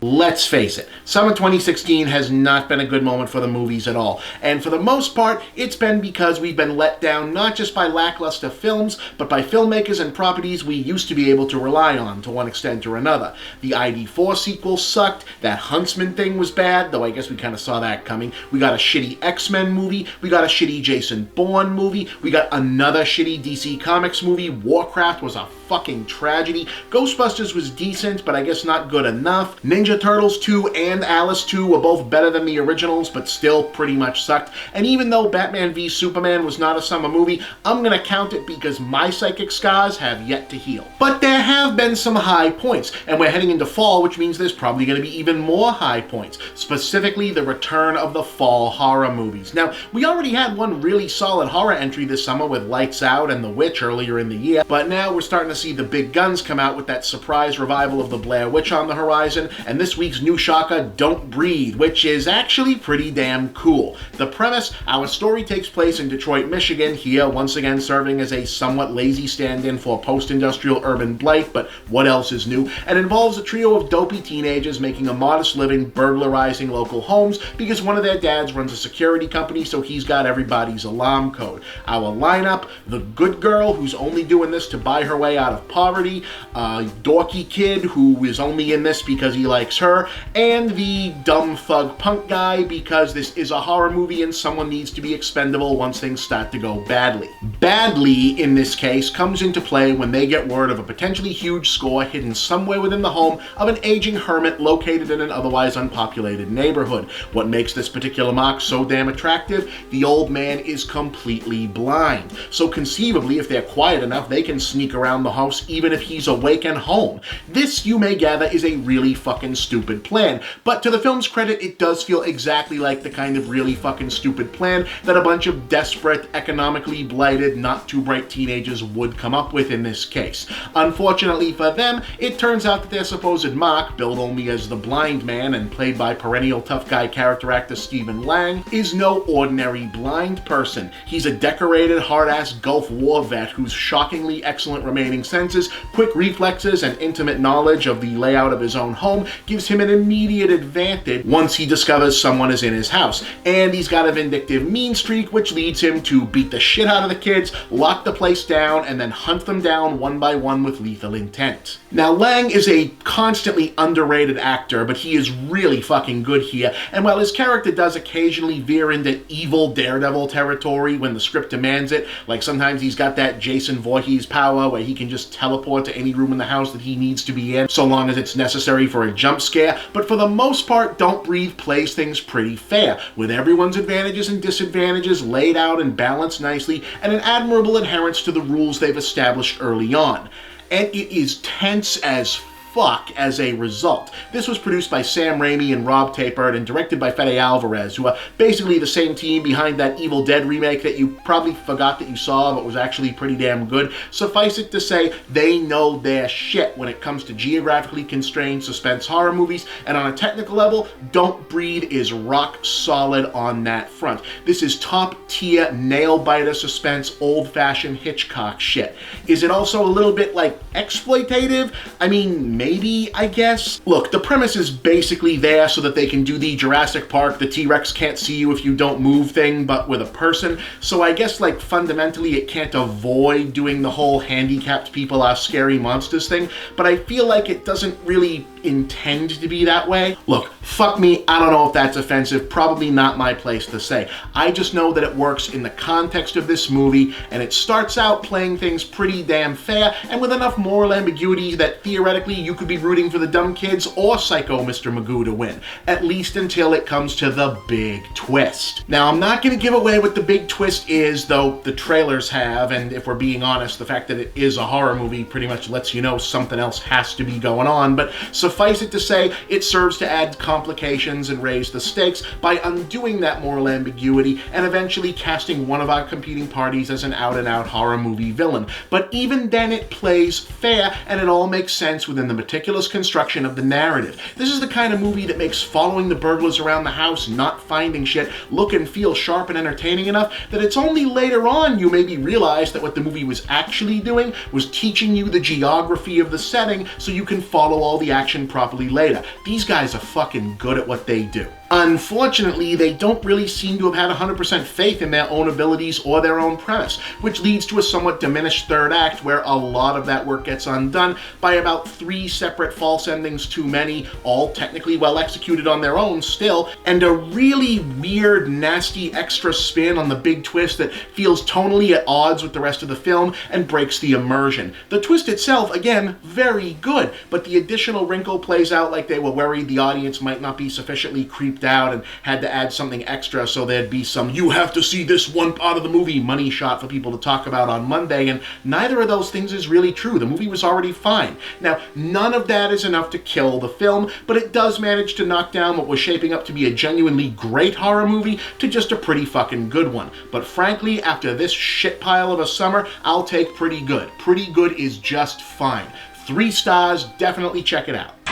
Let's face it, summer 2016 has not been a good moment for the movies at all, and for the most part, it's been because we've been let down not just by lackluster films, but by filmmakers and properties we used to be able to rely on to one extent or another. The ID4 sequel sucked, that Huntsman thing was bad, though I guess we kind of saw that coming. We got a shitty X-Men movie, we got a shitty Jason Bourne movie, we got another shitty DC Comics movie, Warcraft was a fucking tragedy, Ghostbusters was decent, but I guess not good enough, Ninja Turtles 2 and Alice 2 were both better than the originals, but still pretty much sucked, and even though Batman v Superman was not a summer movie, I'm gonna count it because my psychic scars have yet to heal. But there have been some high points, and we're heading into fall, which means there's probably gonna be even more high points, specifically the return of the fall horror movies. Now, we already had one really solid horror entry this summer with Lights Out and The Witch earlier in the year, but now we're starting to see the big guns come out with that surprise revival of The Blair Witch on the horizon, and this week's new shocker, Don't Breathe, which is actually pretty damn cool. The premise, our story takes place in Detroit, Michigan, here once again serving as a somewhat lazy stand-in for post-industrial urban blight, but what else is new, and involves a trio of dopey teenagers making a modest living burglarizing local homes because one of their dads runs a security company, so he's got everybody's alarm code. Our lineup, the good girl who's only doing this to buy her way out of poverty, a dorky kid who is only in this because he likes her, and the dumb thug punk guy because this is a horror movie and someone needs to be expendable once things start to go badly. Badly, in this case, comes into play when they get word of a potentially huge score hidden somewhere within the home of an aging hermit located in an otherwise unpopulated neighborhood. What makes this particular mock so damn attractive? The old man is completely blind. So conceivably, if they're quiet enough, they can sneak around the house even if he's awake and home. This, you may gather, is a really fucking stupid plan, but to the film's credit, it does feel exactly like the kind of really fucking stupid plan that a bunch of desperate, economically blighted, not too bright teenagers would come up with in this case. Unfortunately for them, it turns out that their supposed mock, billed only as the blind man and played by perennial tough guy character actor Stephen Lang, is no ordinary blind person. He's a decorated, hard-ass Gulf War vet whose shockingly excellent remaining senses, quick reflexes, and intimate knowledge of the layout of his own home gives him an immediate advantage once he discovers someone is in his house. And he's got a vindictive mean streak which leads him to beat the shit out of the kids, lock the place down, and then hunt them down one by one with lethal intent. Now, Lang is a constantly underrated actor, but he is really fucking good here, and while his character does occasionally veer into Evil Daredevil territory when the script demands it, like sometimes he's got that Jason Voorhees power where he can just teleport to any room in the house that he needs to be in, so long as it's necessary for a jump scare, but for the most part, Don't Breathe plays things pretty fair, with everyone's advantages and disadvantages laid out and balanced nicely, and an admirable adherence to the rules they've established early on. And it is tense as fuck as a result. This was produced by Sam Raimi and Rob Tapert and directed by Fede Alvarez, who are basically the same team behind that Evil Dead remake that you probably forgot that you saw but was actually pretty damn good. Suffice it to say, they know their shit when it comes to geographically constrained suspense horror movies, and on a technical level, Don't Breathe is rock solid on that front. This is top tier, nail-biter suspense, old-fashioned Hitchcock shit. Is it also a little bit like exploitative? I mean, maybe, I guess. Look, the premise is basically there so that they can do the Jurassic Park, the T-Rex can't see you if you don't move thing, but with a person. So I guess, like, fundamentally it can't avoid doing the whole handicapped people are scary monsters thing, but I feel like it doesn't really intend to be that way. Look, fuck me, I don't know if that's offensive, probably not my place to say. I just know that it works in the context of this movie, and it starts out playing things pretty damn fair, and with enough moral ambiguity that theoretically you could be rooting for the dumb kids or Psycho Mr. Magoo to win, at least until it comes to the big twist. Now, I'm not going to give away what the big twist is, though the trailers have, and if we're being honest, the fact that it is a horror movie pretty much lets you know something else has to be going on, but suffice it to say, it serves to add complications and raise the stakes by undoing that moral ambiguity and eventually casting one of our competing parties as an out-and-out horror movie villain. But even then, it plays fair, and it all makes sense within the meticulous construction of the narrative. This is the kind of movie that makes following the burglars around the house, not finding shit, look and feel sharp and entertaining enough that it's only later on you maybe realize that what the movie was actually doing was teaching you the geography of the setting so you can follow all the action direction properly later. These guys are fucking good at what they do. Unfortunately, they don't really seem to have had 100% faith in their own abilities or their own premise, which leads to a somewhat diminished third act where a lot of that work gets undone by about 3 separate false endings too many, all technically well executed on their own still, and a really weird, nasty extra spin on the big twist that feels tonally at odds with the rest of the film and breaks the immersion. The twist itself, again, very good, but the additional wrinkle plays out like they were worried the audience might not be sufficiently creeped out and had to add something extra so there'd be some "you have to see this one part of the movie" money shot for people to talk about on Monday, and neither of those things is really true. The movie was already fine. Now, none of that is enough to kill the film, but it does manage to knock down what was shaping up to be a genuinely great horror movie to just a pretty fucking good one. But frankly, after this shit pile of a summer, I'll take pretty good. Pretty good is just fine. 3 stars, definitely check it out.